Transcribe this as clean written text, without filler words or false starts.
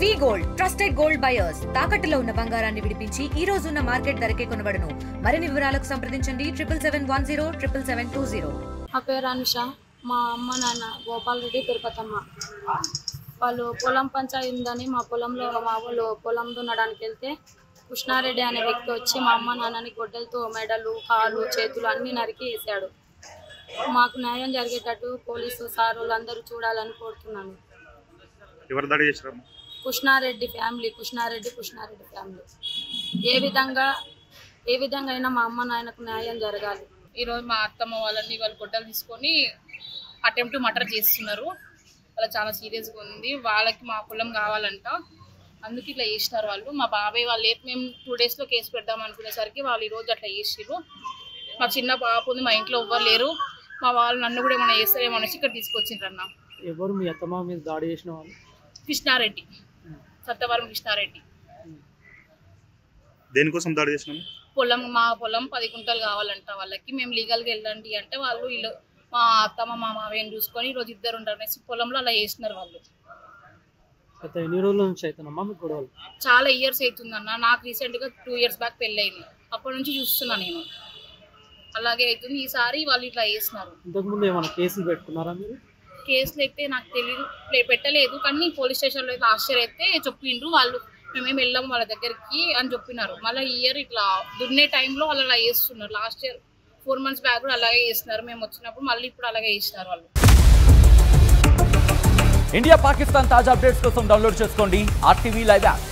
వి gold trusted gold buyers తాకట్టులో ఉన్న బంగారాన్ని విడిపించి ఈ రోజు ఉన్న మార్కెట్ ధరకే కొనబడును. మరిన్ని వివరాలకు సంప్రదించండి 77107720. నా పేరు అనుష. మా అమ్మ నాన్న గోపాల్ రెడ్డి, తిరుపతమ్మ. వాళ్ళు పొలం పంచాయతీ ఉందని మా పొలంలో మా వాళ్ళు పొలం దున్నడానికి వెళ్తే కృష్ణారెడ్డి అనే వ్యక్తి వచ్చి మా అమ్మ నాన్నని గొడ్డలతో మెడలు, కాళ్ళు, చేతులు అన్నీ నరికి వేసాడు. మాకు న్యాయం జరిగేటట్టు పోలీసు సార్ వాళ్ళందరూ చూడాలని కోరుతున్నాను. కృష్ణారెడ్డి ఫ్యామిలీ. ఏ విధంగా అయినా మా అమ్మ నాయనకు న్యాయం జరగాలి. ఈరోజు మా అత్తమ్మ వాళ్ళని వాళ్ళు గొడ్డలు తీసుకొని అటెంప్ట్ మర్డర్ చేస్తున్నారు. వాళ్ళ చాలా సీరియస్గా ఉంది. వాళ్ళకి మా పొలం కావాలంట, అందుకు ఇట్లా చేసినారు వాళ్ళు. మా బాబాయ్ వాళ్ళు మేము 2 daysలో కేసు పెడదాం అనుకునేసరికి వాళ్ళు ఈరోజు అట్లా చేసిర్రు. మా చిన్న పాప ఉంది, మా ఇంట్లో ఎవ్వరు లేరు. మా వాళ్ళు నన్ను కూడా ఏమైనా చేస్తారేమో అనేసి ఇక్కడ తీసుకొచ్చిండ్రన్న. ఎవరు మీ అత్తమ్మ మీద దాడి చేసిన వాళ్ళు? కృష్ణారెడ్డి, సత్తవరం కృష్ణారెడ్డి. దేనికోసం దాడి చేసినాము? మా పొలం 10 గుంటలు కావాలంట వాళ్ళకి. మేము లీగల్గా వెళ్ళండి అంటే వాళ్ళు మా అత్తమ్మ మా మావయ్యని చూసుకొని ఈరోజు ఇద్దరు ఉంటారు అనేసి పొలంలో అలా చేసినారు వాళ్ళు. ఎన్ని రోజుల నుంచి అవుతుందమ్మా మీకు గొడవలు? చాలా ఇయర్స్ అవుతుందన్న. నాకు రీసెంట్గా 2 years బ్యాక్ పెళ్ళి అయింది. అప్పటి నుంచి చూస్తున్నా నేను. అలాగే అవుతుంది. ఈసారి వాళ్ళు ఇట్లా చేస్తున్నారు. ఇంతకుముందు ఏమైనా కేసులు పెట్టుకున్నారా మీరు? కేసులు అయితే నాకు తెలియదు, పెట్టలేదు. కానీ పోలీస్ స్టేషన్లో అయితే లాస్ట్ ఇయర్ అయితే చెప్పిండ్రు వాళ్ళు, మేమేమి వెళ్ళాము వాళ్ళ దగ్గరికి అని చెప్పినారు. మళ్ళీ ఈ ఇయర్ ఇట్లా దున్నే టైంలో వాళ్ళు అలా చేస్తున్నారు. లాస్ట్ ఇయర్ 4 months బ్యాక్ కూడా అలాగే చేస్తున్నారు. మేము వచ్చినప్పుడు మళ్ళీ ఇప్పుడు అలాగే చేస్తున్నారు వాళ్ళు. ఇండియా పాకిస్తాన్ తాజా అప్డేట్స్ కోసం డౌన్లోడ్ చేసుకోండి RTV లైవ్ యాప్.